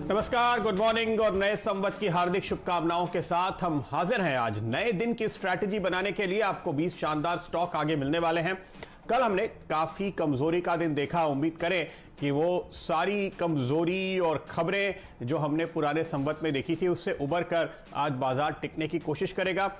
नमस्कार, good morning और नए संवत की हार्दिक शुभकामनाओं के साथ हम हाजिर हैं आज नए दिन की स्ट्रैटेजी बनाने के लिए। आपको 20 शानदार स्टॉक आगे मिलने वाले हैं। कल हमने काफी कमजोरी का दिन देखा। उम्मीद करें कि वो सारी कमजोरी और खबरें जो हमने पुराने संवत में देखी थी उससे उबर कर आज बाजार टिकने की कोशिश करेगा।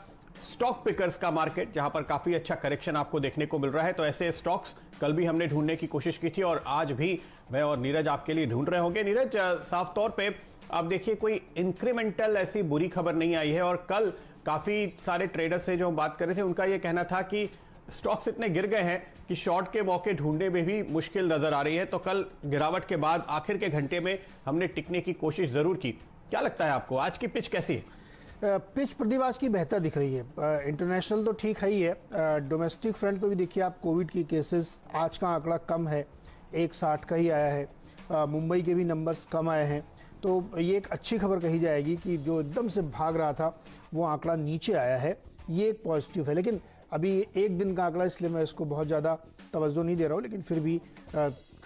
स्टॉक पिकर्स का मार्केट जहां पर काफी अच्छा करेक्शन आपको देखने को मिल रहा है, तो ऐसे स्टॉक्स कल भी हमने ढूंढने की कोशिश की थी और आज भी मैं और नीरज आपके लिए ढूंढ रहे होंगे। नीरज, साफ तौर पे आप देखिए कोई इंक्रीमेंटल ऐसी बुरी खबर नहीं आई है और कल काफी सारे ट्रेडर्स से जो हम बात कर रहे थे उनका यह कहना था कि स्टॉक्स इतने गिर गए हैं कि शॉर्ट के मौके ढूंढने में भी मुश्किल नजर आ रही है। तो कल गिरावट के बाद आखिर के घंटे में हमने टिकने की कोशिश जरूर की। क्या लगता है आपको आज की पिच कैसी है? पिच प्रदीप आज की बेहतर दिख रही है। इंटरनेशनल तो ठीक है ही है, डोमेस्टिक फ्रंट पे भी देखिए आप कोविड की केसेस आज का आंकड़ा कम है, 160 का ही आया है। मुंबई के भी नंबर्स कम आए हैं, तो ये एक अच्छी खबर कही जाएगी कि जो एकदम से भाग रहा था वो आंकड़ा नीचे आया है, ये एक पॉजिटिव है। लेकिन अभी एक दिन का आंकड़ा, इसलिए मैं इसको बहुत ज़्यादा तवज्जो नहीं दे रहा हूँ, लेकिन फिर भी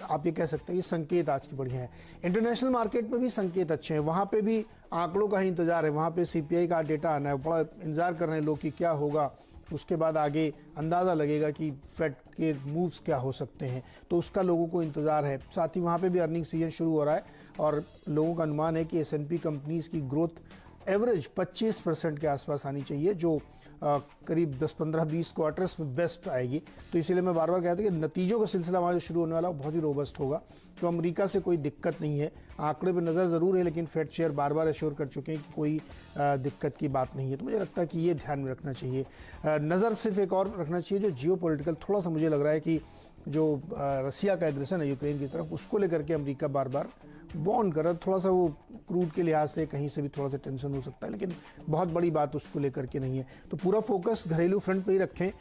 आप ये कह सकते हैं कि संकेत आज की बढ़िया है। इंटरनेशनल मार्केट में भी संकेत अच्छे हैं, वहाँ पे भी आंकड़ों का ही इंतजार है। वहाँ पे सीपीआई का डेटा आना है, बड़ा इंतजार कर रहे हैं लोग कि क्या होगा, उसके बाद आगे अंदाज़ा लगेगा कि फेड के मूव्स क्या हो सकते हैं, तो उसका लोगों को इंतज़ार है। साथ ही वहाँ पे भी अर्निंग सीजन शुरू हो रहा है और लोगों का अनुमान है कि S&P कंपनीज़ की ग्रोथ एवरेज 25% के आसपास आनी चाहिए, जो करीब 10, 15, 20 क्वार्टर्स में बेस्ट आएगी। तो इसीलिए मैं बार बार कहता हूँ कि नतीजों का सिलसिला वहाँ जो शुरू होने वाला है बहुत ही रोबस्ट होगा। तो अमेरिका से कोई दिक्कत नहीं है, आंकड़े पे नज़र ज़रूर है, लेकिन फेड चेयर बार बार एश्योर कर चुके हैं कि कोई दिक्कत की बात नहीं है। तो मुझे लगता है कि ये ध्यान में रखना चाहिए। नज़र सिर्फ एक और रखना चाहिए, जो जियोपॉलिटिकल थोड़ा सा मुझे लग रहा है कि जो रसिया का एग्रेशन है यूक्रेन की तरफ, उसको लेकर के अमेरिका बार बार वॉर्न कर रहा है। थोड़ा सा वो क्रूड के लिहाज से कहीं से भी थोड़ा सा टेंशन हो सकता है, लेकिन बहुत बड़ी बात उसको लेकर के नहीं है। तो पूरा फोकस घरेलू फ्रंट पे ही रखें।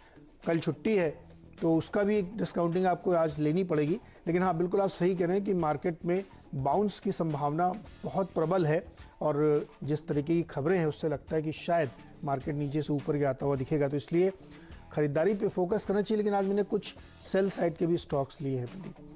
कल छुट्टी है तो उसका भी एक डिस्काउंटिंग आपको आज लेनी पड़ेगी। लेकिन हाँ, बिल्कुल आप सही कह रहे हैं कि मार्केट में बाउंस की संभावना बहुत प्रबल है और जिस तरीके की खबरें हैं उससे लगता है कि शायद मार्केट नीचे से ऊपर आता हुआ दिखेगा। तो इसलिए खरीदारी पे फोकस करना चाहिए। लेकिन आज मैंने कुछ सेल साइड के भी स्टॉक्स लिए हैं प्रदीप।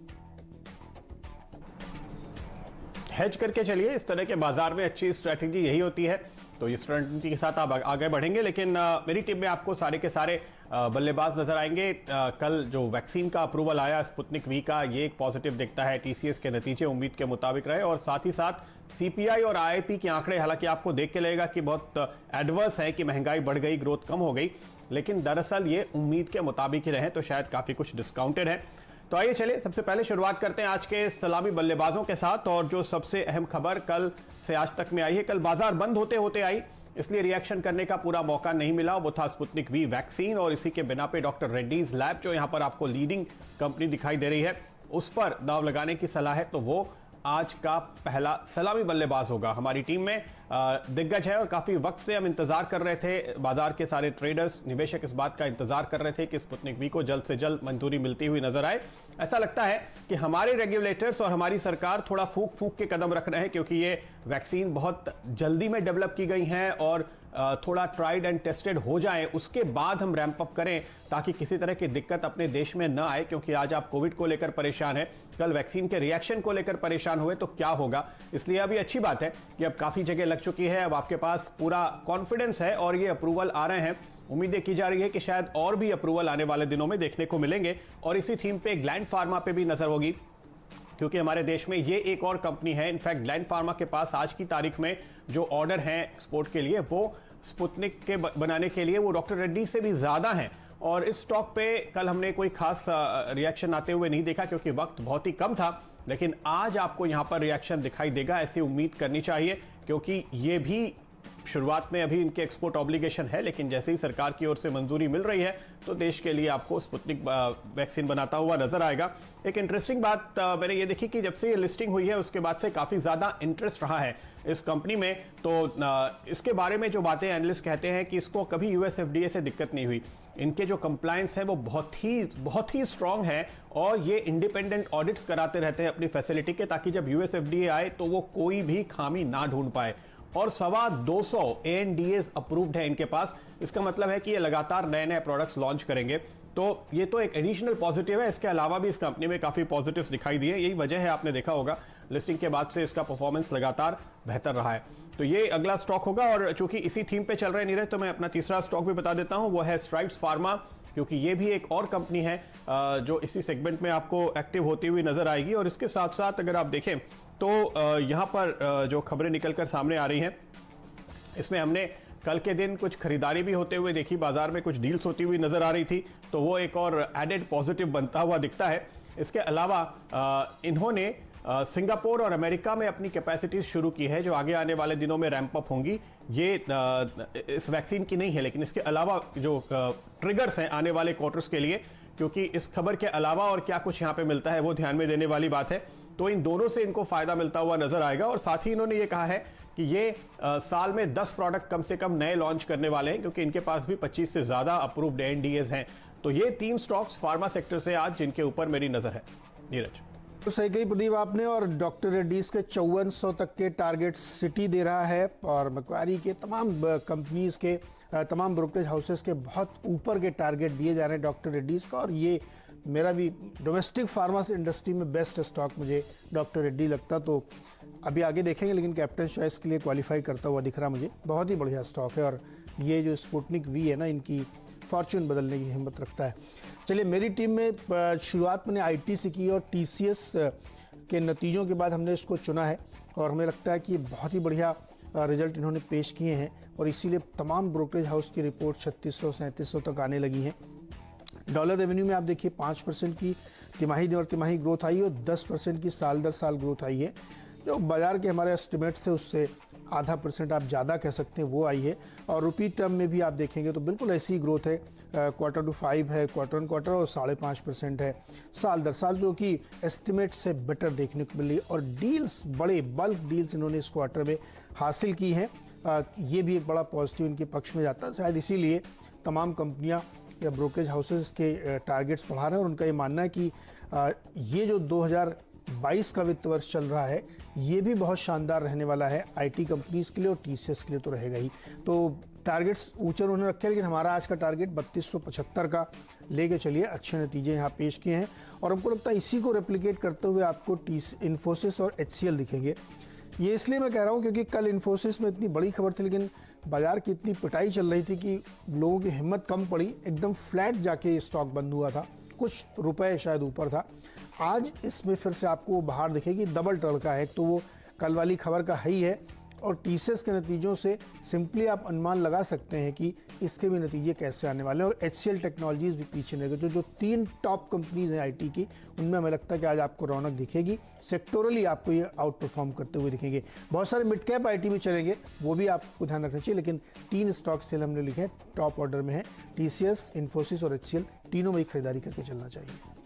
हेज करके चलिए, इस तरह के बाजार में अच्छी स्ट्रैटेजी यही होती है। तो इस स्ट्रैटेजी के साथ आप आगे बढ़ेंगे। लेकिन मेरी टीम में आपको सारे के सारे बल्लेबाज नजर आएंगे। कल जो वैक्सीन का अप्रूवल आया स्पुतनिक वी का, ये एक पॉजिटिव दिखता है। टीसीएस के नतीजे उम्मीद के मुताबिक रहे और साथ ही साथ सीपीआई और आईआईपी के आंकड़े, हालांकि आपको देख के लगेगा कि बहुत एडवर्स है कि महंगाई बढ़ गई, ग्रोथ कम हो गई, लेकिन दरअसल ये उम्मीद के मुताबिक ही रहे, तो शायद काफी कुछ डिस्काउंटेड है। तो आइए चलिए सबसे पहले शुरुआत करते हैं आज के सलामी बल्लेबाजों के साथ। और जो सबसे अहम खबर कल से आज तक में आई है, कल बाजार बंद होते होते आई, इसलिए रिएक्शन करने का पूरा मौका नहीं मिला। वो था स्पुतनिक वी वैक्सीन और इसी के बिना पे डॉक्टर रेड्डीज लैब, जो यहां पर आपको लीडिंग कंपनी दिखाई दे रही है, उस पर दांव लगाने की सलाह है। तो वो आज का पहला सलामी बल्लेबाज होगा। हमारी टीम में दिग्गज है और काफी वक्त से हम इंतजार कर रहे थे, बाजार के सारे ट्रेडर्स, निवेशक इस बात का इंतजार कर रहे थे कि स्पुतनिक वी को जल्द से जल्द मंजूरी मिलती हुई नजर आए। ऐसा लगता है कि हमारे रेगुलेटर्स और हमारी सरकार थोड़ा फूक फूक के कदम रख रहे हैं, क्योंकि ये वैक्सीन बहुत जल्दी में डेवलप की गई है और थोड़ा ट्राइड एंड टेस्टेड हो जाए उसके बाद हम रैंप अप करें, ताकि किसी तरह की दिक्कत अपने देश में न आए। क्योंकि आज आप कोविड को लेकर परेशान हैं, कल वैक्सीन के रिएक्शन को लेकर परेशान हुए तो क्या होगा। इसलिए अभी अच्छी बात है कि अब काफी जगह लग चुकी है, अब आपके पास पूरा कॉन्फिडेंस है और ये अप्रूवल आ रहे हैं। उम्मीदें की जा रही है कि शायद और भी अप्रूवल आने वाले दिनों में देखने को मिलेंगे। और इसी थीम पे ग्लैंड फार्मा पे भी नजर होगी, क्योंकि हमारे देश में ये एक और कंपनी है। इनफैक्ट ग्लैंड फार्मा के पास आज की तारीख में जो ऑर्डर हैं एक्सपोर्ट के लिए, वो स्पुतनिक के बनाने के लिए वो डॉक्टर रेड्डी से भी ज्यादा हैं। और इस स्टॉक पे कल हमने कोई खास रिएक्शन आते हुए नहीं देखा, क्योंकि वक्त बहुत ही कम था। लेकिन आज आपको यहां पर रिएक्शन दिखाई देगा, ऐसी उम्मीद करनी चाहिए, क्योंकि ये भी शुरुआत में अभी इनके एक्सपोर्ट ऑब्लिगेशन है, लेकिन जैसे ही सरकार की ओर से मंजूरी मिल रही है तो देश के लिए आपको स्पुतनिक वैक्सीन बनाता हुआ नजर आएगा। एक इंटरेस्टिंग बात मैंने ये देखी कि जब से ये लिस्टिंग हुई है उसके बाद से काफी ज्यादा इंटरेस्ट रहा है इस कंपनी में। तो इसके बारे में जो बातें एनालिस्ट कहते हैं कि इसको कभी यूएस एफडीए से दिक्कत नहीं हुई, इनके जो कंप्लायंस है वो बहुत ही स्ट्रांग है और ये इंडिपेंडेंट ऑडिट्स कराते रहते हैं अपनी फैसिलिटी के, ताकि जब यूएस एफडीए आए तो वो कोई भी खामी ना ढूंढ पाए। और 225 ANDAs अप्रूव्ड है इनके पास। इसका मतलब है कि ये लगातार नए नए प्रोडक्ट्स लॉन्च करेंगे। तो ये तो एक एडिशनल पॉजिटिव है। इसके अलावा भी इस कंपनी में काफी पॉजिटिव्स दिखाई दिए। यही वजह है, आपने देखा होगा लिस्टिंग के बाद से इसका परफॉर्मेंस लगातार बेहतर रहा है। तो ये अगला स्टॉक होगा, और चूंकि इसी थीम पे चल रहे नीरज, तो मैं अपना तीसरा स्टॉक भी बता देता हूं, वो है स्ट्राइड्स फार्मा, क्योंकि ये भी एक और कंपनी है जो इसी सेगमेंट में आपको एक्टिव होती हुई नजर आएगी। और इसके साथ साथ अगर आप देखें तो यहां पर जो खबरें निकलकर सामने आ रही हैं, इसमें हमने कल के दिन कुछ खरीदारी भी होते हुए देखी, बाजार में कुछ डील्स होती हुई नजर आ रही थी, तो वो एक और एडेड पॉजिटिव बनता हुआ दिखता है। इसके अलावा इन्होंने सिंगापुर और अमेरिका में अपनी कैपेसिटीज शुरू की है, जो आगे आने वाले दिनों में रैंप अप होंगी। ये इस वैक्सीन की नहीं है, लेकिन इसके अलावा जो ट्रिगर्स हैं आने वाले क्वार्टर्स के लिए, क्योंकि इस खबर के अलावा और क्या कुछ यहां पे मिलता है वो ध्यान में देने वाली बात है। तो इन दोनों से इनको फायदा मिलता हुआ नजर आएगा। और साथ ही इन्होंने ये कहा है कि ये साल में 10 प्रोडक्ट कम से कम नए लॉन्च करने वाले हैं, क्योंकि इनके पास भी 25 से ज्यादा अप्रूव्ड एनडीएज हैं। तो ये 3 स्टॉक्स फार्मा सेक्टर से आज जिनके ऊपर मेरी नजर है। नीरज, तो सही कही प्रदीप आपने। और डॉक्टर रेड्डीज के 5400 तक के टारगेट सिटी दे रहा है, और मैक्वारी के तमाम कंपनीज के तमाम ब्रोकरेज हाउसेस के बहुत ऊपर के टारगेट दिए जा रहे हैं डॉक्टर रेड्डीज का। और ये मेरा भी डोमेस्टिक फार्मा इंडस्ट्री में बेस्ट स्टॉक मुझे डॉक्टर रेड्डी लगता। तो अभी आगे देखेंगे, लेकिन कैप्टन चॉइस के लिए क्वालिफाई करता हुआ दिख रहा मुझे। बहुत ही बढ़िया स्टॉक है, और ये जो स्पुतनिक वी है ना, इनकी फॉर्च्यून बदलने की हिम्मत रखता है। चलिए, मेरी टीम में शुरुआत मैंने आईटी से की, और टीसीएस के नतीजों के बाद हमने इसको चुना है, और हमें लगता है कि बहुत ही बढ़िया रिजल्ट इन्होंने पेश किए हैं, और इसीलिए तमाम ब्रोकरेज हाउस की रिपोर्ट 3600-3700 तक आने लगी हैं। डॉलर रेवेन्यू में आप देखिए 5% की तिमाही दर तिमाही ग्रोथ आई, और 10% की साल दर साल ग्रोथ आई है। जो बाजार के हमारे एस्टिमेट्स थे उससे आधा % आप ज़्यादा कह सकते हैं, वो आई है। और रुपी टर्म में भी आप देखेंगे तो बिल्कुल ऐसी ही ग्रोथ है, क्वार्टर टू 5 है, क्वार्टर ऑन क्वार्टर, और 5.5% है साल दर साल, जो कि एस्टिमेट से बेटर देखने को मिली। और डील्स, बड़े बल्क डील्स इन्होंने इस क्वार्टर में हासिल की हैं। ये भी एक बड़ा पॉजिटिव इनके पक्ष में जाता है। शायद इसीलिए तमाम कंपनियाँ या ब्रोकरेज हाउसेस के टारगेट्स बढ़ा रहे हैं, और उनका ये मानना है कि ये जो 2022 का वित्त वर्ष चल रहा है, ये भी बहुत शानदार रहने वाला है आईटी कंपनीज के लिए, और टीसीएस के लिए तो रहेगा ही। तो टारगेट्स ऊंचे उन्होंने रखे हैं, लेकिन हमारा आज का टारगेट 3275 का लेके चलिए। अच्छे नतीजे यहाँ पेश किए हैं, और हमको लगता है इसी को रेप्लिकेट करते हुए आपको इन्फोसिस और HCL दिखेंगे। ये इसलिए मैं कह रहा हूँ क्योंकि कल इन्फोसिस में इतनी बड़ी खबर थी, लेकिन बाजार की इतनी पिटाई चल रही थी कि लोगों की हिम्मत कम पड़ी, एकदम फ्लैट जाके स्टॉक बंद हुआ था, कुछ रुपए शायद ऊपर था। आज इसमें फिर से आपको बाहर दिखेगी, डबल टड़का है। तो वो कल वाली खबर का है ही है, और टीसीएस के नतीजों से सिंपली आप अनुमान लगा सकते हैं कि इसके भी नतीजे कैसे आने वाले हैं। और HCL टेक्नोलॉजीज भी पीछे नहीं गए। जो 3 टॉप कंपनीज हैं आईटी की, उनमें हमें लगता है कि आज आपको रौनक दिखेगी। सेक्टोरली आपको ये आउट परफॉर्म करते हुए दिखेंगे। बहुत सारे मिड कैप आईटी भी चलेंगे, वो भी आपको ध्यान रखना चाहिए, लेकिन 3 स्टॉक सेल हमने लिखे हैं, टॉप ऑर्डर में है। टीसीएस, इन्फोसिस और HCL, तीनों में ही खरीदारी करके चलना चाहिए।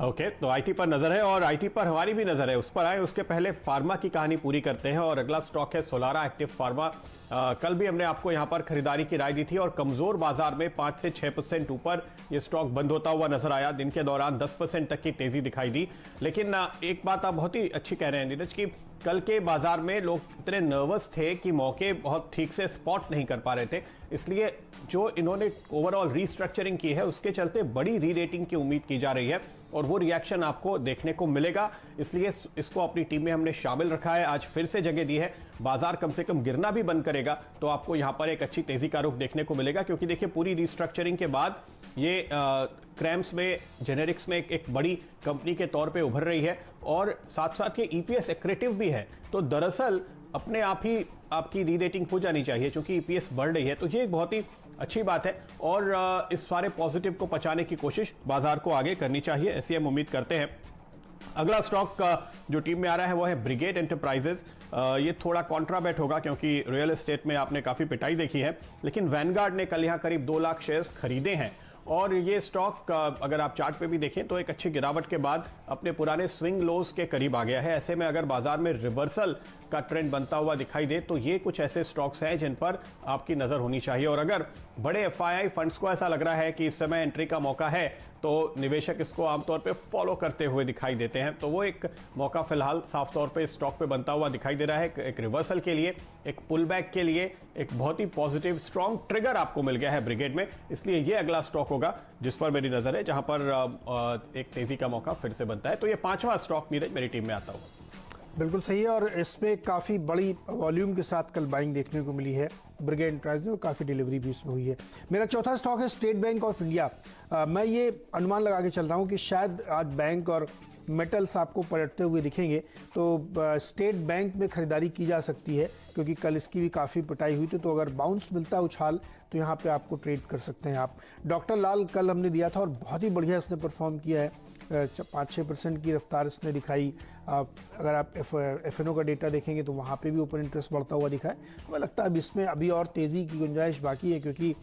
ओके, तो आईटी पर नजर है, और आईटी पर हमारी भी नजर है। उस पर आए उसके पहले फार्मा की कहानी पूरी करते हैं, और अगला स्टॉक है सोलारा एक्टिव फार्मा। कल भी हमने आपको यहां पर खरीदारी की राय दी थी, और कमजोर बाजार में 5 से 6% ऊपर यह स्टॉक बंद होता हुआ नजर आया। दिन के दौरान 10% तक की तेजी दिखाई दी। लेकिन एक बात आप बहुत ही अच्छी कह रहे हैं नीरज, की कल के बाजार में लोग इतने नर्वस थे कि मौके बहुत ठीक से स्पॉट नहीं कर पा रहे थे, इसलिए जो इन्होंने ओवरऑल रीस्ट्रक्चरिंग की है उसके चलते बड़ी री रेटिंग की उम्मीद की जा रही है, और वो रिएक्शन आपको देखने को मिलेगा। इसलिए इसको अपनी टीम में हमने शामिल रखा है। आज फिर से जगह दी है, बाजार कम से कम गिरना भी बंद करेगा तो आपको यहां पर एक अच्छी तेजी का रुख देखने को मिलेगा। क्योंकि देखिए, पूरी रिस्ट्रक्चरिंग के बाद ये क्रैम्स में, जेनेरिक्स में एक बड़ी कंपनी के तौर पे उभर रही है, और साथ साथ ये ईपीएस एक्रेटिव भी है। तो दरअसल अपने आप ही आपकी री रेटिंग हो जानी चाहिए, क्योंकि ईपीएस बढ़ रही है। तो ये एक बहुत ही अच्छी बात है, और इस सारे पॉजिटिव को पचाने की कोशिश बाजार को आगे करनी चाहिए, ऐसी हम उम्मीद करते हैं। अगला स्टॉक जो टीम में आ रहा है वो है ब्रिगेड एंटरप्राइजेज। ये थोड़ा कॉन्ट्राबेट होगा, क्योंकि रियल एस्टेट में आपने काफी पिटाई देखी है, लेकिन वैनगार्ड ने कल यहां करीब 2 लाख शेयर्स खरीदे हैं, और ये स्टॉक अगर आप चार्ट पे भी देखें तो एक अच्छी गिरावट के बाद अपने पुराने स्विंग लोज के करीब आ गया है। ऐसे में अगर बाजार में रिवर्सल का ट्रेंड बनता हुआ दिखाई दे तो ये कुछ ऐसे स्टॉक्स हैं जिन पर आपकी नजर होनी चाहिए। और अगर बड़े एफआईआई फंड्स को ऐसा लग रहा है कि इस समय एंट्री का मौका है, तो निवेशक इसको आमतौर पे फॉलो करते हुए दिखाई देते हैं। तो वो एक मौका फिलहाल साफ तौर पे स्टॉक पे बनता हुआ दिखाई दे रहा है। एक रिवर्सल के लिए, एक पुल बैक के लिए एक बहुत ही पॉजिटिव स्ट्रॉन्ग ट्रिगर आपको मिल गया है ब्रिगेड में, इसलिए ये अगला स्टॉक होगा जिस पर मेरी नजर है, जहां पर एक तेजी का मौका फिर से बनता है। तो ये 5वां स्टॉक नीरज मेरी टीम में आता होगा। बिल्कुल सही है, और इसमें काफ़ी बड़ी वॉल्यूम के साथ कल बाइंग देखने को मिली है ब्रिगेड एंटरप्राइज में, और काफ़ी डिलीवरी भी इसमें हुई है। मेरा चौथा स्टॉक है स्टेट बैंक ऑफ इंडिया। मैं ये अनुमान लगा के चल रहा हूँ कि शायद आज बैंक और मेटल्स आपको पलटते हुए दिखेंगे, तो स्टेट बैंक में खरीदारी की जा सकती है क्योंकि कल इसकी भी काफ़ी पिटाई हुई थी। तो अगर बाउंस मिलता है उछाल तो यहाँ पे आपको ट्रेड कर सकते हैं आप। डॉक्टर लाल कल हमने दिया था और बहुत ही बढ़िया इसने परफॉर्म किया है, 5-6% की रफ्तार इसने दिखाई। अगर आप एफएनओ का डेटा देखेंगे तो वहाँ पे भी ओपन इंटरेस्ट बढ़ता हुआ दिखा है। हमें लगता है अब इसमें अभी और तेज़ी की गुंजाइश बाकी है क्योंकि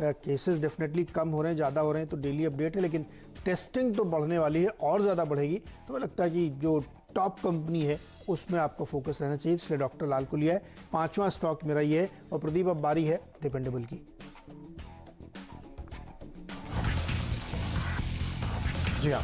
केसेस डेफिनेटली कम हो रहे हैं, ज़्यादा हो रहे हैं, तो डेली अपडेट है, लेकिन टेस्टिंग तो बढ़ने वाली है और ज़्यादा बढ़ेगी। तो हमें लगता है कि जो टॉप कंपनी है उसमें आपका फोकस रहना चाहिए, इसलिए डॉक्टर लाल को लिया है। 5वां स्टॉक मेरा ये है। और प्रदीप, अब बारी है डिपेंडेबल की। जी हाँ,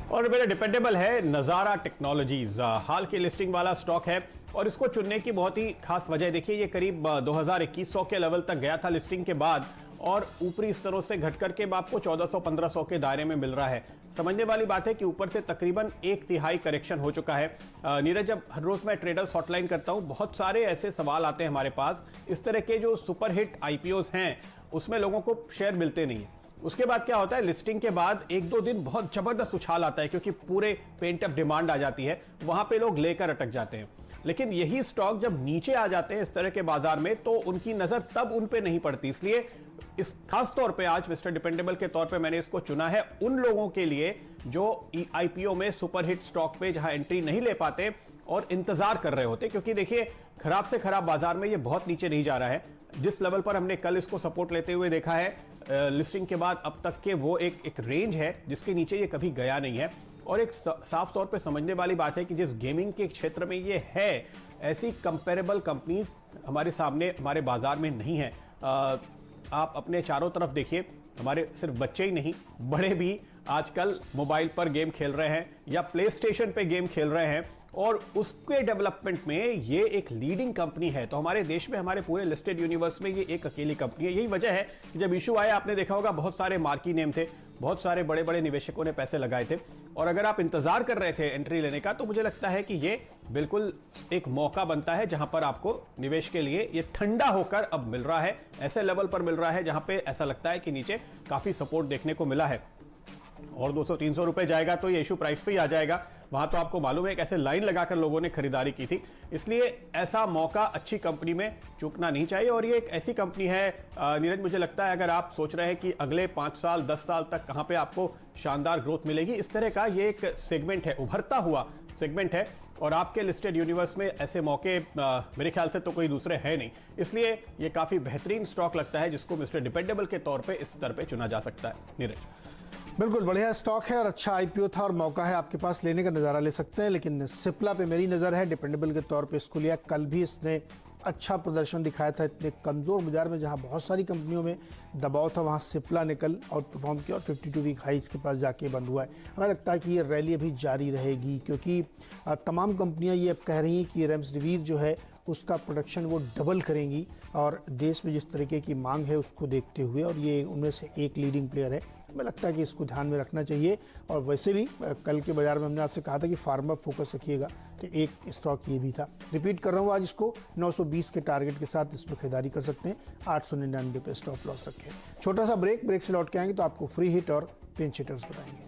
और मेरा डिपेंडेबल है नज़ारा टेक्नोलॉजीज। हाल की लिस्टिंग वाला स्टॉक है और इसको चुनने की बहुत ही खास वजह देखिए, ये करीब 2100 के लेवल तक गया था लिस्टिंग के बाद, और ऊपरी स्तरों से घट करके आपको 1400-1500 के दायरे में मिल रहा है। समझने वाली बात है कि ऊपर से तकरीबन 1/3 करेक्शन हो चुका है। नीरज, जब हर रोज मैं ट्रेडर्स हॉटलाइन करता हूं, बहुत सारे ऐसे सवाल आते हैं हमारे पास। इस तरह के जो सुपरहिट आईपीओज हैं उसमें लोगों को शेयर मिलते नहीं है। उसके बाद क्या होता है, लिस्टिंग के बाद 1-2 दिन बहुत जबरदस्त उछाल आता है क्योंकि पूरे पेंट अप डिमांड आ जाती है, वहां पे लोग लेकर अटक जाते हैं। लेकिन यही स्टॉक जब नीचे आ जाते हैं इस तरह के बाजार में तो उनकी नजर तब उन पे नहीं पड़ती। इसलिए इस खास तौर पे आज मिस्टर डिपेंडेबल के तौर पे मैंने इसको चुना है उन लोगों के लिए जो आईपीओ में सुपरहिट स्टॉक पे जहां एंट्री नहीं ले पाते और इंतजार कर रहे होते, क्योंकि देखिए खराब से खराब बाजार में ये बहुत नीचे नहीं जा रहा है। जिस लेवल पर हमने कल इसको सपोर्ट लेते हुए देखा है लिस्टिंग के बाद अब तक के, वो एक रेंज है जिसके नीचे ये कभी गया नहीं है। और एक साफ तौर पे समझने वाली बात है कि जिस गेमिंग के क्षेत्र में ये है, ऐसी कंपेरेबल कंपनीज हमारे सामने हमारे बाजार में नहीं है। आप अपने चारों तरफ देखिए, हमारे सिर्फ बच्चे ही नहीं, बड़े भी आजकल मोबाइल पर गेम खेल रहे हैं या प्ले स्टेशन पे गेम खेल रहे हैं, और उसके डेवलपमेंट में ये एक लीडिंग कंपनी है। तो हमारे देश में, हमारे पूरे लिस्टेड यूनिवर्स में ये एक अकेली कंपनी है। यही वजह है कि जब इशू आया, आपने देखा होगा बहुत सारे मार्की नेम थे, बहुत सारे बड़े बड़े निवेशकों ने पैसे लगाए थे, और अगर आप इंतजार कर रहे थे एंट्री लेने का, तो मुझे लगता है कि ये बिल्कुल एक मौका बनता है जहां पर आपको निवेश के लिए ये ठंडा होकर अब मिल रहा है, ऐसे लेवल पर मिल रहा है जहां पे ऐसा लगता है कि नीचे काफी सपोर्ट देखने को मिला है। और 200-300 रुपए जाएगा तो ये इशू प्राइस पे ही आ जाएगा। वहां तो आपको मालूम है एक ऐसे लाइन लगाकर लोगों ने खरीदारी की थी। इसलिए ऐसा मौका अच्छी कंपनी में चूकना नहीं चाहिए। और ये एक ऐसी कंपनी है नीरज, मुझे लगता है अगर आप सोच रहे हैं कि अगले 5 साल 10 साल तक कहां पे आपको शानदार ग्रोथ मिलेगी, इस तरह का ये एक सेगमेंट है, उभरता हुआ सेगमेंट है, और आपके लिस्टेड यूनिवर्स में ऐसे मौके मेरे ख्याल से तो कोई दूसरे है नहीं। इसलिए ये काफी बेहतरीन स्टॉक लगता है जिसको मिस्टर डिपेंडेबल के तौर पे इस स्तर पे चुना जा सकता है। नीरज, बिल्कुल बढ़िया स्टॉक है और अच्छा आईपीओ था और मौका है आपके पास, लेने का नज़ारा ले सकते हैं। लेकिन सिप्ला पे मेरी नज़र है, डिपेंडेबल के तौर पे इसको लिया। कल भी इसने अच्छा प्रदर्शन दिखाया था, इतने कमज़ोर बाजार में जहां बहुत सारी कंपनियों में दबाव था, वहां सिप्ला ने कल आउट परफॉर्म किया और 52 वीक हाई इसके पास जाके बंद हुआ है। हमें लगता है कि ये रैली अभी जारी रहेगी क्योंकि तमाम कंपनियाँ ये अब कह रही हैं कि रेमडेसिविर जो है उसका प्रोडक्शन वो डबल करेंगी, और देश में जिस तरीके की मांग है उसको देखते हुए, और ये उनमें से एक लीडिंग प्लेयर है। हमें लगता है कि इसको ध्यान में रखना चाहिए। और वैसे भी कल के बाजार में हमने आपसे कहा था कि फार्मा फोकस रखिएगा, तो एक स्टॉक ये भी था। रिपीट कर रहा हूँ, आज इसको 920 के टारगेट के साथ इसमें खरीदारी कर सकते हैं। 899 पे स्टॉप लॉस रखें। छोटा सा ब्रेक से लौट के आएंगे तो आपको फ्री हिट और पिंच हिटर्स बताएंगे।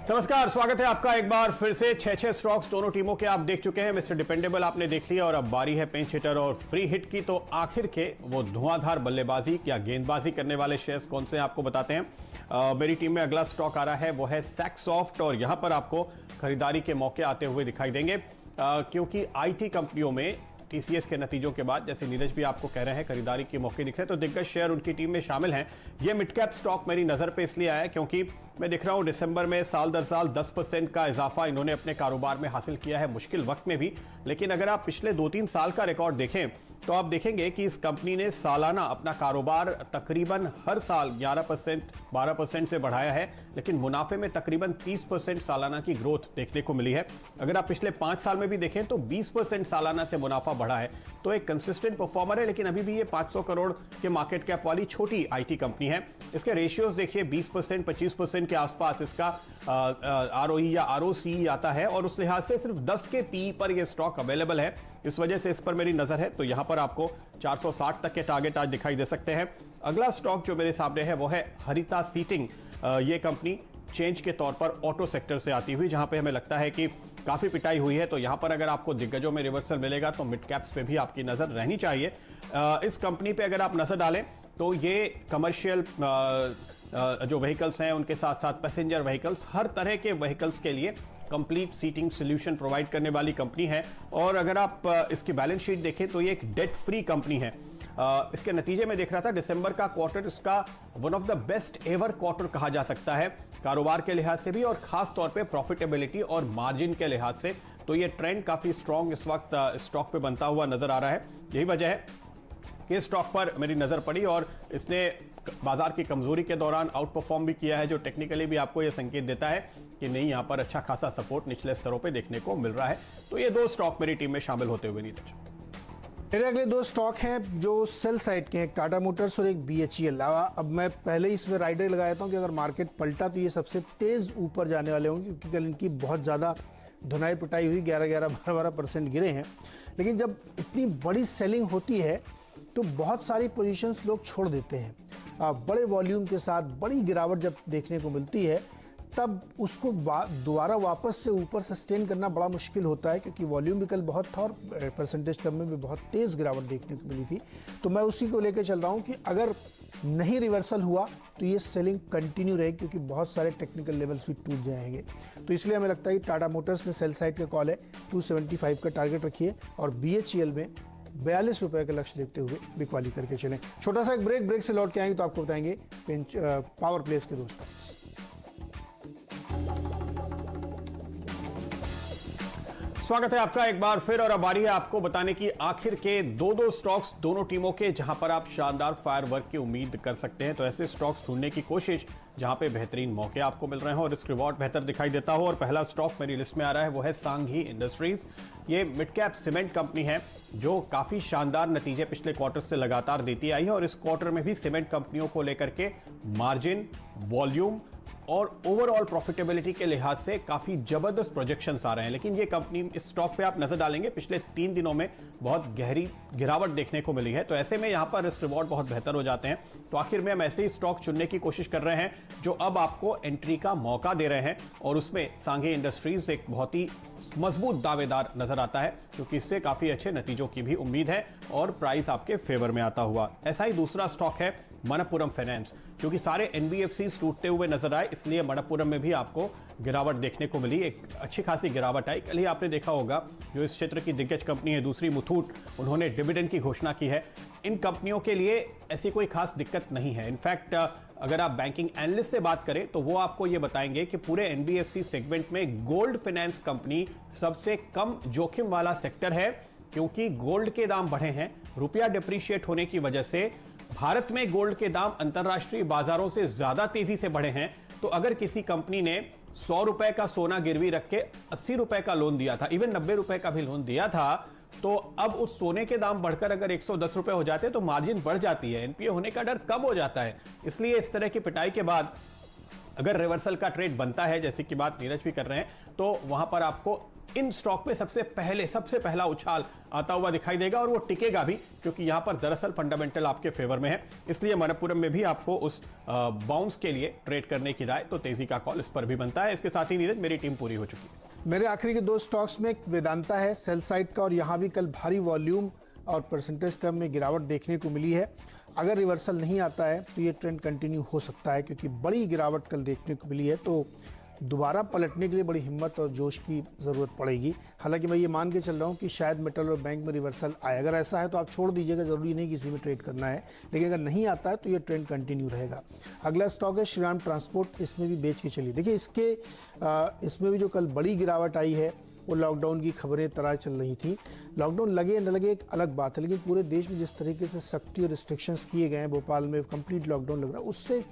नमस्कार, स्वागत है आपका एक बार फिर से। 6 स्टॉक्स दोनों टीमों के आप देख चुके हैं। मिस्टर डिपेंडेबल आपने देख लिया और अब बारी है पिंच हिटर और फ्री हिट की। तो आखिर के वो धुआंधार बल्लेबाजी या गेंदबाजी करने वाले शेयर्स कौन से हैं आपको बताते हैं। मेरी टीम में अगला स्टॉक आ रहा है वो है सैक्सॉफ्ट, और यहां पर आपको खरीदारी के मौके आते हुए दिखाई देंगे क्योंकि आईटी कंपनियों में टीसीएस के नतीजों के बाद, जैसे नीरज भी आपको कह रहे हैं, खरीदारी के मौके दिख रहे हैं, तो दिग्गज शेयर उनकी टीम में शामिल हैं। ये मिड कैप स्टॉक मेरी नजर पे इसलिए आया क्योंकि मैं देख रहा हूं दिसंबर में साल दर साल 10% का इजाफा इन्होंने अपने कारोबार में हासिल किया है, मुश्किल वक्त में भी। लेकिन अगर आप पिछले 2-3 साल का रिकॉर्ड देखें तो आप देखेंगे कि इस कंपनी ने सालाना अपना कारोबार तकरीबन हर साल 11% 12% से बढ़ाया है, लेकिन मुनाफे में तकरीबन 30% सालाना की ग्रोथ देखने को मिली है। अगर आप पिछले 5 साल में भी देखें तो 20% सालाना से मुनाफा बढ़ा है। तो एक कंसिस्टेंट परफॉर्मर है, लेकिन अभी भी ये 500 करोड़ के मार्केट कैप वाली छोटी आईटी कंपनी है। इसके रेशियोज देखिए 20% 25% के आसपास इसका आरओई या आरओसी आता है, और उस लिहाज से सिर्फ 10 के पी पर यह स्टॉक अवेलेबल है। इस वजह से इस पर मेरी नजर है। तो यहां पर आपको 460 तक के टारगेट आज दिखाई दे सकते हैं। अगला स्टॉक जो मेरे सामने है वो है हरिता सीटिंग। ये कंपनी चेंज के तौर पर ऑटो सेक्टर से आती हुई, जहां पे हमें लगता है कि काफी पिटाई हुई है। तो यहां पर अगर आपको दिग्गजों में रिवर्सल मिलेगा तो मिड कैप्स पे भी आपकी नजर रहनी चाहिए। इस कंपनी पे अगर आप नजर डालें तो ये कमर्शियल जो व्हीकल्स हैं उनके साथ साथ पैसेंजर व्हीकल्स, हर तरह के व्हीकल्स के लिए कंप्लीट सीटिंग सोल्यूशन प्रोवाइड करने वाली कंपनी है। और अगर आप इसकी बैलेंस शीट देखें तो ये एक डेट फ्री कंपनी है। इसके नतीजे में देख रहा था दिसंबर का क्वार्टर इसका one of the best ever quarter कहा जा सकता है, कारोबार के लिहाज से भी और खास तौर पे प्रॉफिटेबिलिटी और मार्जिन के लिहाज से। तो ये ट्रेंड काफी स्ट्रॉन्ग इस वक्त स्टॉक पे बनता हुआ नजर आ रहा है। यही वजह है कि स्टॉक पर मेरी नजर पड़ी और इसने बाजार की कमजोरी के दौरान आउट परफॉर्म भी किया है, जो टेक्निकली भी आपको यह संकेत देता है कि नहीं, यहां पर अच्छा खासा सपोर्ट निचले स्तरों पे देखने को मिल रहा है। तो ये 2 स्टॉक मेरी टीम में शामिल होते हुए नीरज। मेरे अगले 2 स्टॉक हैं जो सेल साइड के हैं, एक टाटा मोटर्स और एक BHEL। अब मैं पहले ही इसमें राइडर लगा देता हूं कि अगर मार्केट पलटा तो ये सबसे तेज ऊपर जाने वाले होंगे, क्योंकि कल इनकी बहुत ज़्यादा धुनाई पिटाई हुई, 11-12% गिरे हैं। लेकिन जब इतनी बड़ी सेलिंग होती है तो बहुत सारी पोजीशंस लोग छोड़ देते हैं। बड़े वॉल्यूम के साथ बड़ी गिरावट जब देखने को मिलती है तब उसको दोबारा वापस से ऊपर सस्टेन करना बड़ा मुश्किल होता है, क्योंकि वॉल्यूम भी कल बहुत था और परसेंटेज टर्म में भी बहुत तेज़ गिरावट देखने को मिली थी। तो मैं उसी को लेकर चल रहा हूँ कि अगर नहीं रिवर्सल हुआ तो ये सेलिंग कंटिन्यू रहेगी, क्योंकि बहुत सारे टेक्निकल लेवल्स भी टूट जाएंगे। तो इसलिए हमें लगता है कि टाटा मोटर्स में सेल साइड का कॉल है, 275 का टारगेट रखिए, और BHEL में 42 रुपए का लक्ष्य देखते हुए बिकवाली करके चलें। छोटा सा एक ब्रेक से लौट के आएंगे तो आपको बताएंगे पावर प्लेस के 2 स्टॉक्स। स्वागत है आपका एक बार फिर, और अब बारी है आपको बताने की आखिर के 2 स्टॉक्स दोनों टीमों के, जहां पर आप शानदार फायरवर्क की उम्मीद कर सकते हैं। तो ऐसे स्टॉक्स ढूंढने की कोशिश जहां पे बेहतरीन मौके आपको मिल रहे हो और रिस्क रिवॉर्ड बेहतर दिखाई देता हो। और पहला स्टॉक मेरी लिस्ट में आ रहा है वो है सांघी इंडस्ट्रीज। ये मिड कैप सीमेंट कंपनी है जो काफी शानदार नतीजे पिछले क्वार्टर से लगातार देती आई है, और इस क्वार्टर में भी सीमेंट कंपनियों को लेकर के मार्जिन, वॉल्यूम और ओवरऑल प्रॉफिटेबिलिटी के लिहाज से काफी जबरदस्त प्रोजेक्शंस आ रहे हैं। लेकिन ये कंपनी, इस स्टॉक पे आप नजर डालेंगे पिछले 3 दिनों में बहुत गहरी गिरावट देखने को मिली है। तो ऐसे में यहां पर रिस्क रिवॉर्ड बहुत बेहतर हो जाते हैं। तो आखिर में हम ऐसे ही स्टॉक चुनने की कोशिश कर रहे हैं जो अब आपको एंट्री का मौका दे रहे हैं, और उसमें सांघी इंडस्ट्रीज एक बहुत ही मजबूत दावेदार नजर आता है, क्योंकि इससे काफी अच्छे नतीजों की भी उम्मीद है और प्राइस आपके फेवर में आता हुआ। ऐसा ही दूसरा स्टॉक है मनप्पुरम फाइनेंस। क्योंकि सारे NBFCs टूटते हुए नजर आए, इसलिए मनप्पुरम में भी आपको गिरावट देखने को मिली, एक अच्छी खासी गिरावट आई। कल ही आपने देखा होगा जो इस क्षेत्र की दिग्गज कंपनी है दूसरी मुथूट, उन्होंने डिविडेंड की घोषणा की है। इन कंपनियों के लिए ऐसी कोई खास दिक्कत नहीं है। इनफैक्ट अगर आप बैंकिंग एनालिस्ट से बात करें तो वो आपको ये बताएंगे कि पूरे NBFC सेगमेंट में गोल्ड फाइनेंस कंपनी सबसे कम जोखिम वाला सेक्टर है, क्योंकि गोल्ड के दाम बढ़े हैं। रुपया डिप्रिशिएट होने की वजह से भारत में गोल्ड के दाम अंतरराष्ट्रीय बाजारों से ज्यादा तेजी से बढ़े हैं। तो अगर किसी कंपनी ने 100 रुपए का सोना गिरवी रख के 80 रुपए का लोन दिया था, इवन 90 रुपए का भी लोन दिया था, तो अब उस सोने के दाम बढ़कर अगर 110 रुपए हो जाते तो मार्जिन बढ़ जाती है, एनपीए होने का डर कम हो जाता है। इसलिए इस तरह की पिटाई के बाद अगर रिवर्सल का ट्रेड बनता है, जैसे कि बात नीरज भी कर रहे हैं, तो वहां पर आपको इन स्टॉक पे सबसे पहला उछाल आता हुआ दिखाई देगा, और वो टिकेगा भी, क्योंकि यहां पर दरअसल फंडामेंटल आपके फेवर में है। इसलिए मनप्पुरम में भी आपको उस बाउंस के लिए ट्रेड करने की राय, तो तेजी का कॉल इस पर भी बनता है। इसके साथ ही नीरज, मेरी टीम पूरी हो चुकी है। मेरे आखिरी के 2 स्टॉक्स में एक वेदांता है सेल साइड का, और यहाँ भी कल भारी वॉल्यूम और परसेंटेज टर्म में गिरावट देखने को मिली है। अगर रिवर्सल नहीं आता है तो ये ट्रेंड कंटिन्यू हो सकता है, क्योंकि बड़ी गिरावट कल देखने को मिली है। तो दोबारा पलटने के लिए बड़ी हिम्मत और जोश की ज़रूरत पड़ेगी। हालांकि मैं ये मान के चल रहा हूँ कि शायद मेटल और बैंक में रिवर्सल आए। अगर ऐसा है तो आप छोड़ दीजिएगा, ज़रूरी नहीं किसी में ट्रेड करना है, लेकिन अगर नहीं आता है तो ये ट्रेंड कंटिन्यू रहेगा। अगला स्टॉक है श्रीराम ट्रांसपोर्ट, इसमें भी बेच के चलिए। देखिए इसमें भी जो कल बड़ी गिरावट आई है वो लॉकडाउन की खबरें तरह चल रही थी। लॉकडाउन लगे न लगे एक अलग बात है, लेकिन पूरे देश में जिस तरीके से सख्ती और रिस्ट्रिक्शंस किए गए हैं, भोपाल में कंप्लीट लॉकडाउन लग रहा है, उससे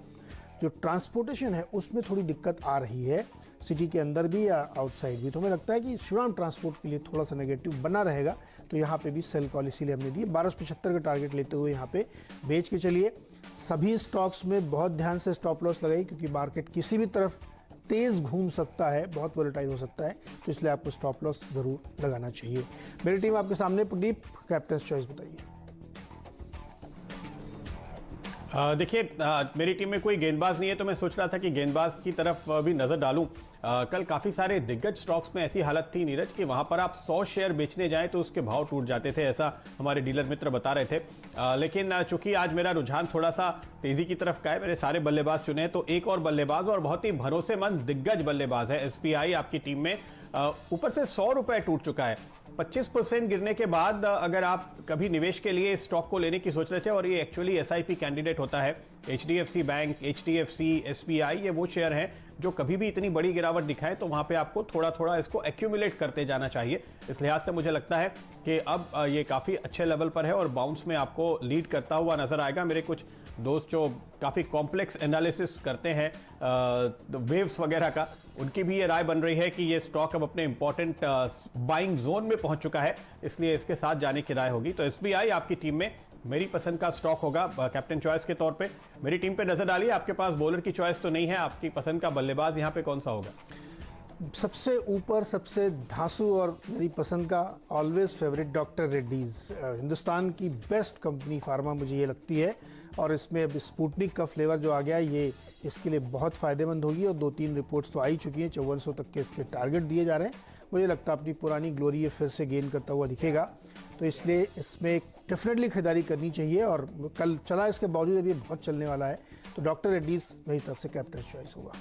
जो ट्रांसपोर्टेशन है उसमें थोड़ी दिक्कत आ रही है, सिटी के अंदर भी या आउटसाइड भी। तो हमें लगता है कि श्रीराम ट्रांसपोर्ट के लिए थोड़ा सा नेगेटिव बना रहेगा, तो यहाँ पे भी सेल कॉल इसीलिए हमने दी। 1275 का टारगेट लेते हुए यहाँ पे बेच के चलिए। सभी स्टॉक्स में बहुत ध्यान से स्टॉप लॉस लगाइए, क्योंकि मार्केट किसी भी तरफ तेज़ घूम सकता है, बहुत वोलेटाइल हो सकता है, तो इसलिए आपको स्टॉप लॉस ज़रूर लगाना चाहिए। मेरी टीम आपके सामने। प्रदीप, कैप्टन चॉइस बताइए। देखिए, मेरी टीम में कोई गेंदबाज नहीं है, तो मैं सोच रहा था कि गेंदबाज की तरफ भी नजर डालूं। कल काफी सारे दिग्गज स्टॉक्स में ऐसी हालत थी नीरज कि वहां पर आप 100 शेयर बेचने जाएं तो उसके भाव टूट जाते थे, ऐसा हमारे डीलर मित्र बता रहे थे। लेकिन चूंकि आज मेरा रुझान थोड़ा सा तेजी की तरफ का है, मैंने सारे बल्लेबाज चुने हैं, तो एक और बल्लेबाज और बहुत ही भरोसेमंद दिग्गज बल्लेबाज है एसबीआई आपकी टीम में। ऊपर से 100 रुपए टूट चुका है। 25% गिरने के बाद अगर आप कभी निवेश के लिए स्टॉक को लेने की सोच रहे थे, और ये एक्चुअली एसआईपी कैंडिडेट होता है, एचडीएफसी बैंक, एचडीएफसी, एसबीआई, ये वो शेयर हैं जो कभी भी इतनी बड़ी गिरावट दिखाए तो वहां पे आपको थोड़ा थोड़ा इसको एक्यूमुलेट करते जाना चाहिए। इस लिहाज से मुझे लगता है कि अब ये काफी अच्छे लेवल पर है और बाउंस में आपको लीड करता हुआ नजर आएगा। मेरे कुछ दोस्त जो काफी कॉम्प्लेक्स एनालिसिस करते हैं वेव्स वगैरह का, उनकी भी ये राय बन रही है कि ये स्टॉक अब अपने इंपॉर्टेंट बाइंग जोन में पहुंच चुका है, इसलिए इसके साथ जाने की राय होगी। तो एसबीआई आपकी टीम में मेरी पसंद का स्टॉक होगा कैप्टन चॉइस के तौर पे। मेरी टीम पे नजर डालिए, आपके पास बॉलर की चॉइस तो नहीं है, आपकी पसंद का बल्लेबाज यहाँ पे कौन सा होगा? सबसे ऊपर सबसे धांसू और मेरी पसंद का always favourite doctor Reddy's, Hindustan की बेस्ट कंपनी फार्मा मुझे ये लगती है, और इसमें अब स्पुतनिक का फ्लेवर जो आ गया ये इसके लिए बहुत फ़ायदेमंद होगी। और 2-3 रिपोर्ट्स तो आई चुकी हैं, 5400 तक के इसके टारगेट दिए जा रहे हैं। मुझे लगता है अपनी पुरानी ग्लोरी ये फिर से गेन करता हुआ दिखेगा, तो इसलिए इसमें डेफिनेटली खरीदारी करनी चाहिए। और कल चला इसके बावजूद अभी बहुत चलने वाला है, तो डॉक्टर रेड्डीज मेरी तरफ से कैप्टन चॉइस होगा।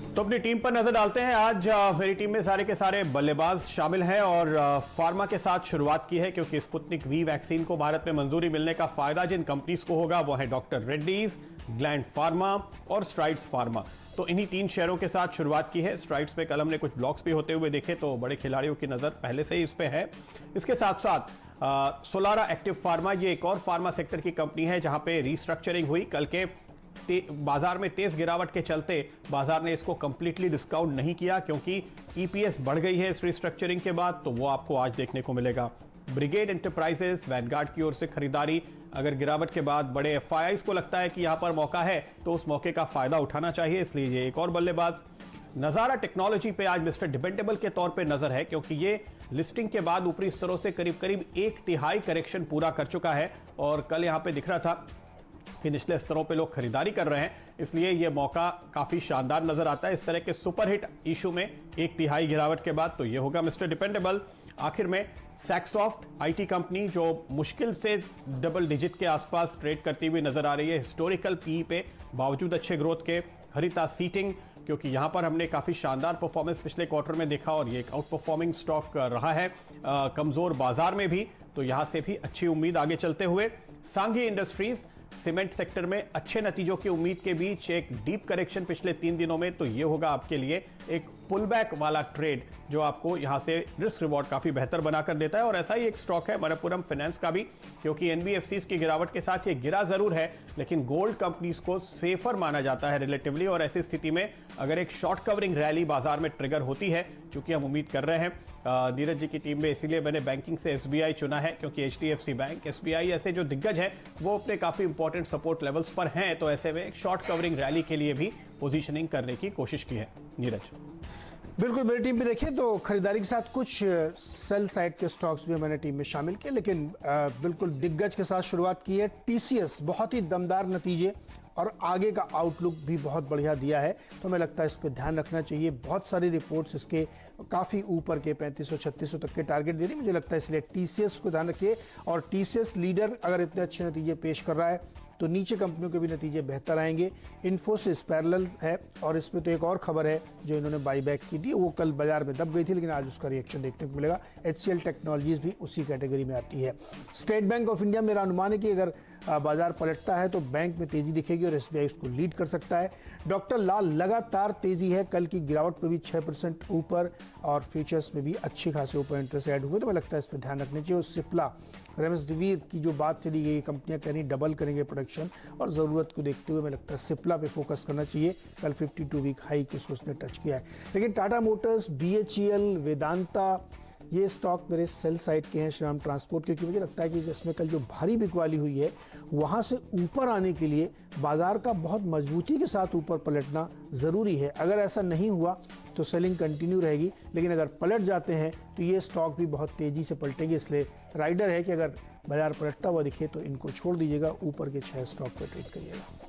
तो अपनी टीम पर नजर डालते हैं। आज मेरी टीम में सारे के सारे बल्लेबाज शामिल हैं और फार्मा के साथ शुरुआत की है, क्योंकि स्पुतनिक वी वैक्सीन को भारत में मंजूरी मिलने का फायदा जिन कंपनीज को होगा वो है डॉक्टर रेड्डीज, ग्लैंड फार्मा और स्ट्राइड्स फार्मा। तो इन्हीं 3 शेयरों के साथ शुरुआत की है। स्ट्राइड्स पे कल हमने कुछ ब्लॉक्स भी होते हुए देखे, तो बड़े खिलाड़ियों की नजर पहले से ही इस पे है। इसके साथ साथ सोलारा एक्टिव फार्मा, ये एक और फार्मा सेक्टर की कंपनी है जहां पे रिस्ट्रक्चरिंग हुई। कल के बाजार में तेज गिरावट के चलते बाजार ने इसको कंप्लीटली डिस्काउंट नहीं किया, क्योंकि ईपीएस बढ़ गई है इस रिस्ट्रक्चरिंग के बाद, तो वो आपको आज देखने को मिलेगा। ब्रिगेड एंटरप्राइजेस, वैनगार्ड की ओर से खरीदारी, अगर गिरावट के बाद बड़े एफआईआईज को लगता है कि यहां पर मौका है तो उस मौके का फायदा उठाना चाहिए, इसलिए ये एक और बल्लेबाज। नजारा टेक्नोलॉजी पे आज मिस्टर डिपेंडेबल के तौर पे नजर है, क्योंकि ये लिस्टिंग के बाद ऊपरी स्तरों से करीब करीब 1/3 करेक्शन पूरा कर चुका है, और कल यहां पे दिख रहा था कि निचले स्तरों पे लोग खरीदारी कर रहे हैं, इसलिए यह मौका काफी शानदार नजर आता है इस तरह के सुपरहिट इशू में 1/3 गिरावट के बाद। तो यह होगा मिस्टर डिपेंडेबल। आखिर में सैक्सॉफ्ट आईटी कंपनी जो मुश्किल से डबल डिजिट के आसपास ट्रेड करती हुई नजर आ रही है हिस्टोरिकल पी पे, बावजूद अच्छे ग्रोथ के। हरिता सीटिंग, क्योंकि यहां पर हमने काफी शानदार परफॉर्मेंस पिछले क्वार्टर में देखा और ये एक आउट परफॉर्मिंग स्टॉक रहा है कमजोर बाजार में भी, तो यहां से भी अच्छी उम्मीद आगे चलते हुए। सांघी इंडस्ट्रीज, सीमेंट सेक्टर में अच्छे नतीजों की उम्मीद के बीच एक डीप करेक्शन पिछले 3 दिनों में, तो ये होगा आपके लिए एक पुलबैक वाला ट्रेड जो आपको यहां से रिस्क रिवॉर्ड काफी बेहतर बनाकर देता है। और ऐसा ही एक स्टॉक है मनप्पुरम फाइनेंस का भी, क्योंकि एनबीएफसीज की गिरावट के साथ ये गिरा जरूर है, लेकिन गोल्ड कंपनीज को सेफर माना जाता है रिलेटिवली, और ऐसी स्थिति में अगर एक शॉर्ट कवरिंग रैली बाजार में ट्रिगर होती है, चूंकि हम उम्मीद कर रहे हैं नीरज जी की टीम में, इसीलिए मैंने बैंकिंग से एसबीआई चुना है, क्योंकि एचडीएफसी बैंक, एसबीआई ऐसे जो दिग्गज हैं वो अपने काफी इंपॉर्टेंट सपोर्ट लेवल्स पर हैं, तो ऐसे में एक शॉर्ट कवरिंग रैली के लिए भी पोजीशनिंग करने की कोशिश की है। नीरज बिल्कुल, मेरी टीम पे देखिए तो खरीदारी के साथ कुछ सेल साइड के स्टॉक्स भी मैंने टीम में शामिल किए, लेकिन बिल्कुल दिग्गज के साथ शुरुआत की है। टीसीएस, बहुत ही दमदार नतीजे और आगे का आउटलुक भी बहुत बढ़िया दिया है। तो हमें लगता है इस पर ध्यान रखना चाहिए। बहुत सारी रिपोर्ट्स इसके काफ़ी ऊपर के 3500-3600 तक के टारगेट दे रही, मुझे लगता है इसलिए टीसीएस को ध्यान रखिए। और टीसीएस लीडर अगर इतने अच्छे नतीजे पेश कर रहा है तो नीचे कंपनियों के भी नतीजे बेहतर आएंगे। इन्फोसिस पैरेलल है और इसमें तो एक और खबर है जो इन्होंने बाईबैक की थी, वो कल बाजार में दब गई थी लेकिन आज उसका रिएक्शन देखने को मिलेगा। HCL टेक्नोलॉजीज भी उसी कैटेगरी में आती है। स्टेट बैंक ऑफ इंडिया, मेरा अनुमान है कि अगर बाजार पलटता है तो बैंक में तेजी दिखेगी और SBI उसको लीड कर सकता है। डॉक्टर लाल लगातार तेजी है, कल की गिरावट पे भी 6% ऊपर और फ्यूचर्स में भी अच्छी खासी ऊपर इंटरेस्ट ऐड हुए, तो मुझे लगता है इस पर ध्यान रखना चाहिए। और सिप्ला रेमडेसिविर की जो बात चली गई, कंपनियां कह रही डबल करेंगे प्रोडक्शन और ज़रूरत को देखते हुए मुझे लगता है सिप्ला पे फोकस करना चाहिए। कल 52 वीक हाई किसको उसने टच किया है। लेकिन टाटा मोटर्स, BHEL, वेदांता, ये स्टॉक मेरे सेल साइड के हैं, श्रीराम ट्रांसपोर्ट, क्योंकि मुझे लगता है कि जिसमें कल जो भारी बिकवाली हुई है वहाँ से ऊपर आने के लिए बाजार का बहुत मजबूती के साथ ऊपर पलटना ज़रूरी है। अगर ऐसा नहीं हुआ तो सेलिंग कंटिन्यू रहेगी, लेकिन अगर पलट जाते हैं तो ये स्टॉक भी बहुत तेज़ी से पलटेगी। इसलिए राइडर है कि अगर बाजार पलटता हुआ दिखे तो इनको छोड़ दीजिएगा, ऊपर के 6 स्टॉक पर ट्रेड करिएगा।